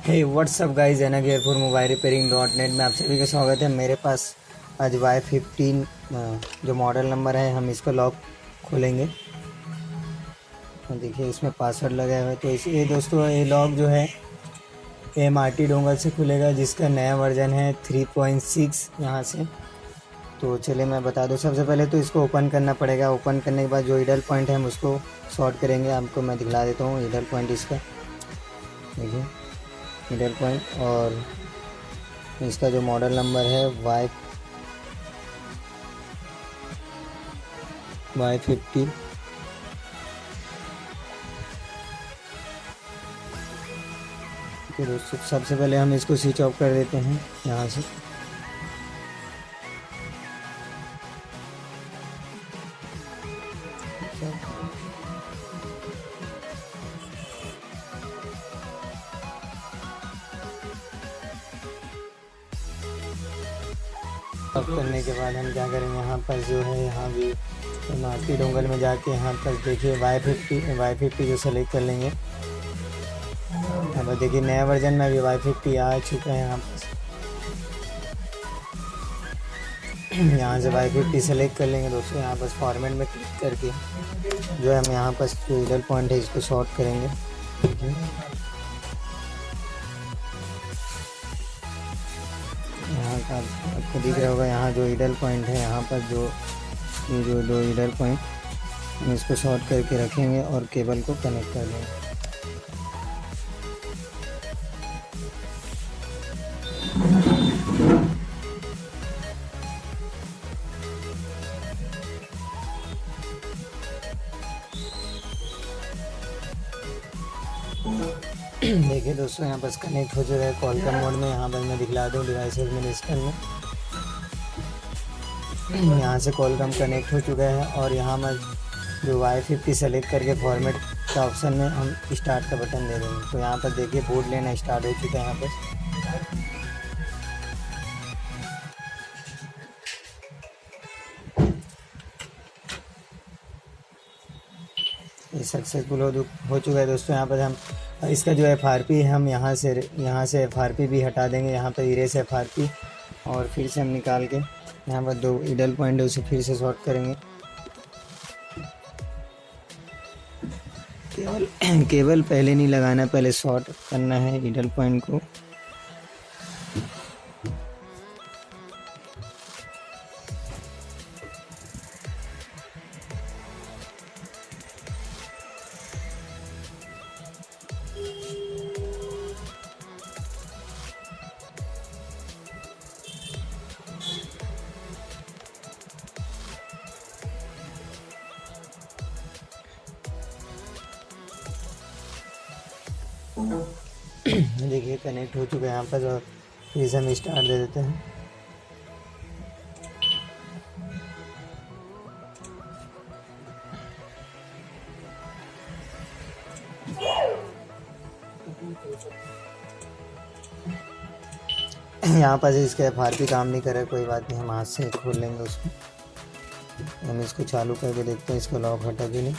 हे WhatsApp guys, एना गियर for mobile repairing .net में आप सभी का स्वागत है। मेरे पास आज y15 जो मॉडल नंबर है, हम इसका लॉक खोलेंगे। देखिए इसमें पासवर्ड लगा हुआ है। तो ये दोस्तों, ये लॉक जो है MRT डोंगल से खुलेगा, जिसका नया वर्जन है 3.6 यहाँ से। तो चलिए मैं बता दूँ। सबसे पहले तो इसको ओपन करना पड़ेगा। ओपन करने के बाद जो इडल पॉइंट है हम उसको शॉर्ट करेंगे। आपको मैं दिखला देता हूँ इडल पॉइंट इसका। देखिए मिडल पॉइंट, और इसका जो मॉडल नंबर है Y50। तो दोस्तों सबसे पहले हम इसको स्विच ऑफ कर देते हैं यहाँ से। ऑफ करने के बाद हम क्या करेंगे, यहाँ पर जो है यहाँ भी MRT डोंगल में जाके यहाँ पर देखिए Y50 जो सेलेक्ट कर लेंगे। यहाँ पर देखिए नया वर्जन में अभी Y50 आ चुका है। यहाँ से Y50 सेलेक्ट कर लेंगे दोस्तों। यहाँ पर फॉर्मेट में क्लिक करके जो है हम यहाँ पर जो इडल पॉइंट है इसको शॉर्ट करेंगे। यहाँ का आपको दिख रहा होगा, यहाँ जो इडल पॉइंट है, यहाँ पर जो ये जो दो इडल पॉइंट हम इसको शॉर्ट करके रखेंगे और केबल को कनेक्ट कर देंगे। देखिए दोस्तों, यहाँ बस कनेक्ट हो चुका है कॉल का मोड में। यहाँ पर मैं दिखला दूँ डिवाइस एडमिनिस्ट्रेटर में, यहाँ से कॉल कम कनेक्ट हो चुका है। और यहाँ मैं जो Y50 सेलेक्ट करके फॉर्मेट का ऑप्शन में हम स्टार्ट का बटन दे देंगे। तो यहाँ पर देखिए बोर्ड लेना स्टार्ट हो चुका है। यहाँ पर ये सक्सेसफुल हो चुका है दोस्तों। यहाँ पर हम इसका जो FRP है, हम यहाँ से FRP भी हटा देंगे। यहाँ पर इरेज FRP, और फिर से हम निकाल के यहाँ पर दो इडल पॉइंट है उसे फिर से शॉर्ट करेंगे। केबल पहले नहीं लगाना, पहले शॉर्ट करना है इडल पॉइंट को। देखिए कनेक्ट हो चुका है यहाँ पर, और फिर से हम स्टार्ट दे देते हैं। यहाँ पर इसका FRP काम नहीं कर रहा है, कोई बात नहीं, हम हाथ से खोल लेंगे उसको। हम इसको चालू करके देखते हैं इसको लॉक हटा कि नहीं।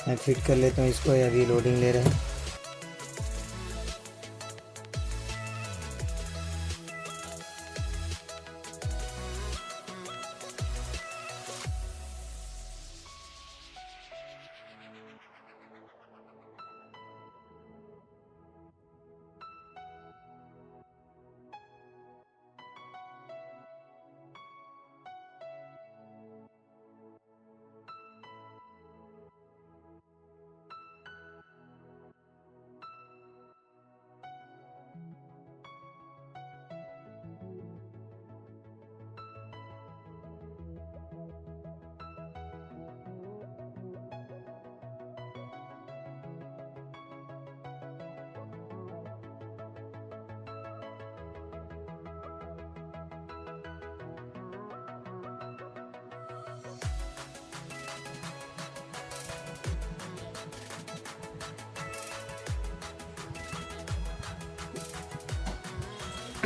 मैं फिट कर लेता हूँ इसको, अभी लोडिंग ले रहा है।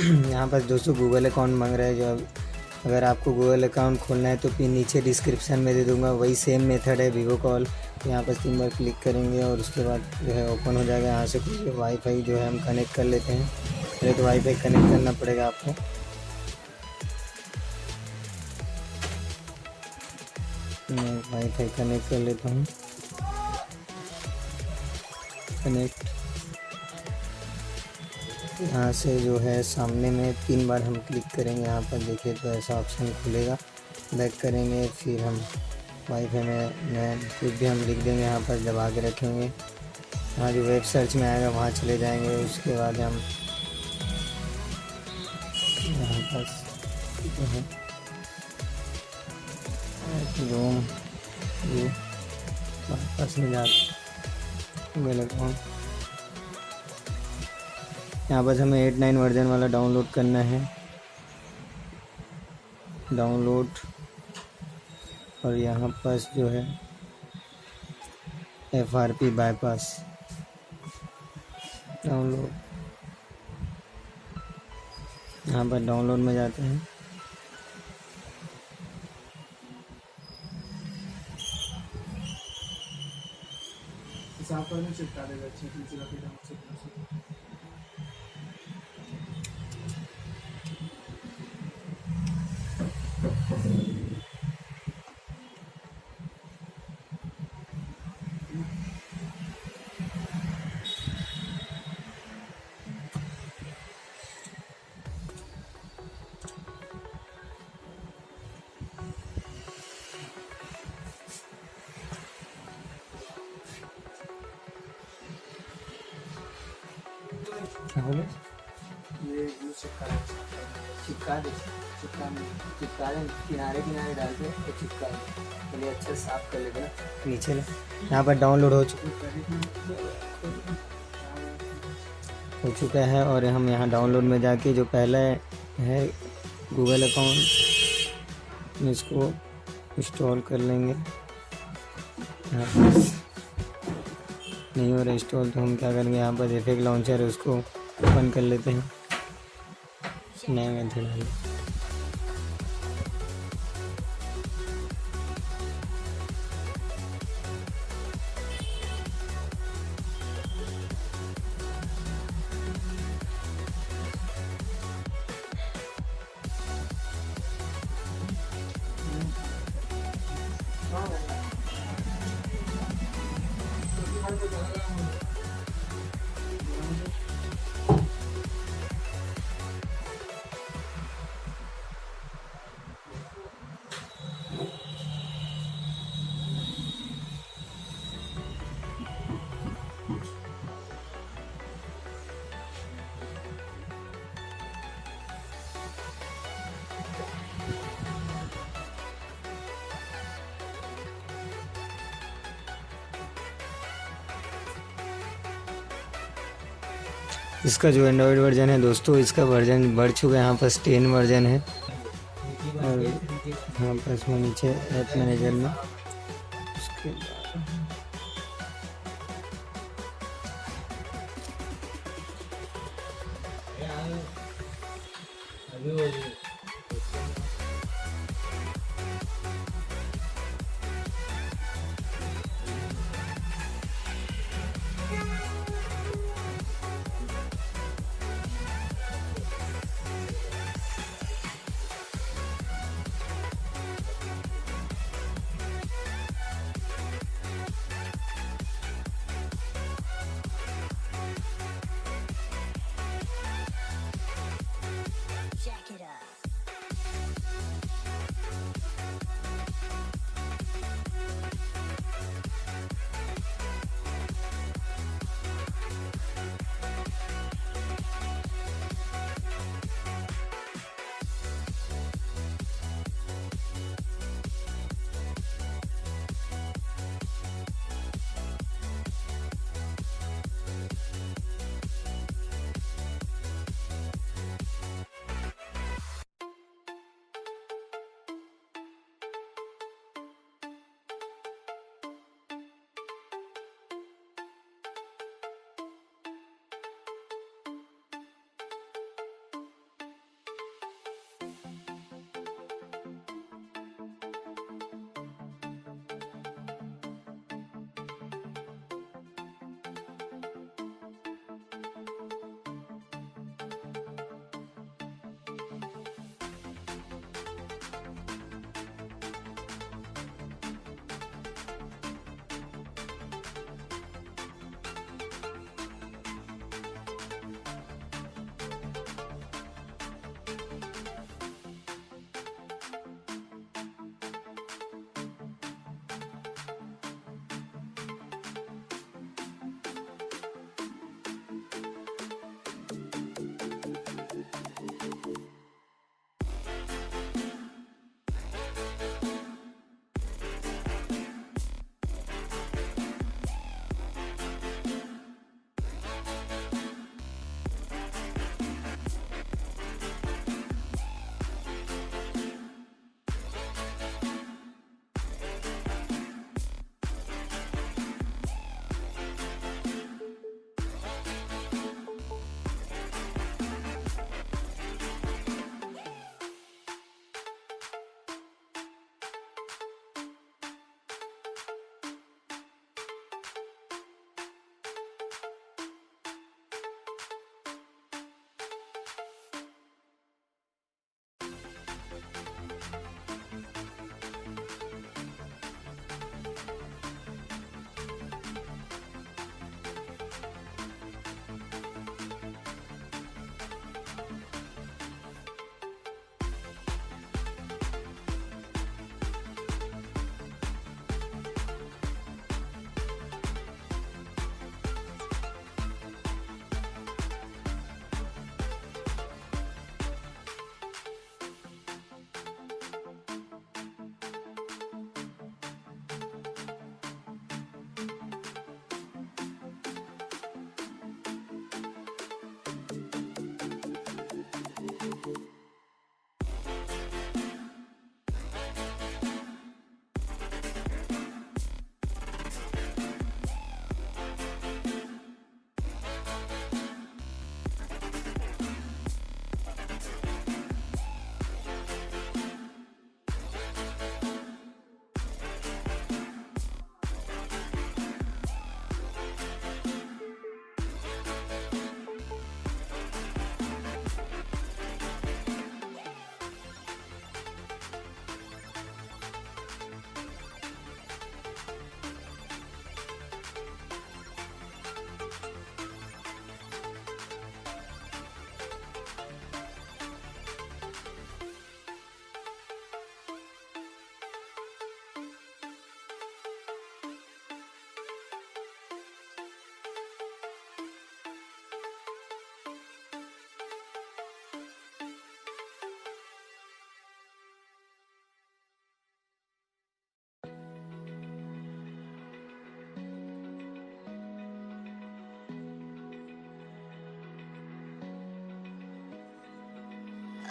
यहाँ पर दोस्तों गूगल अकाउंट मांग रहा है। जो अगर आपको गूगल अकाउंट खोलना है तो पिन नीचे डिस्क्रिप्शन में दे दूँगा। वही सेम मेथड है वीवो कॉल। तो यहाँ पर 3 बार क्लिक करेंगे और उसके बाद जो है ओपन हो जाएगा। यहाँ से कोई वाईफाई जो है हम कनेक्ट कर लेते हैं। पहले तो वाईफाई कनेक्ट करना पड़ेगा आपको। मैं वाईफाई कनेक्ट कर लेता हूँ। कनेक्ट। यहाँ से जो है सामने में 3 बार हम क्लिक करेंगे। यहाँ पर देखिए तो ऐसा ऑप्शन खुलेगा। बैक करेंगे, फिर हम वाईफाई में कुछ भी हम लिख देंगे। यहाँ पर दबा के रखेंगे। यहाँ जो वेब सर्च में आएगा वहाँ चले जाएंगे। उसके बाद हम यहाँ पर जो है रूम वापस में जाते गूगल अकाउंट। यहाँ पर हमें 8.9 वर्जन वाला डाउनलोड करना है। डाउनलोड, और यहाँ पास जो है FRP बाईपास डाउनलोड। यहाँ पर डाउनलोड में जाते हैं। चिपका देगा। क्या बोले? ये चिपका दे किनारे किनारे डाल के तो चिपका दे। पहले अच्छे साफ कर लेते ना नीचे ले। यहाँ पर डाउनलोड हो चुका है। और हम यहाँ डाउनलोड में जाके जो पहला है गूगल अकाउंट, इसको इंस्टॉल कर लेंगे। यहाँ पर नहीं हो रहा इंस्टॉल तो हम क्या करेंगे, यहाँ पर इफेक्ट लॉन्चर है उसको ओपन कर लेते हैं। नया मेथड है। इसका जो एंड्रॉयड वर्जन है दोस्तों, इसका वर्जन बढ़ चुका है। यहाँ पर 10 वर्जन है। और यहाँ पर इसमें नीचे ऐप मैनेजर में उसके Jack it up.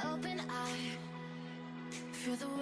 open eye, feel the way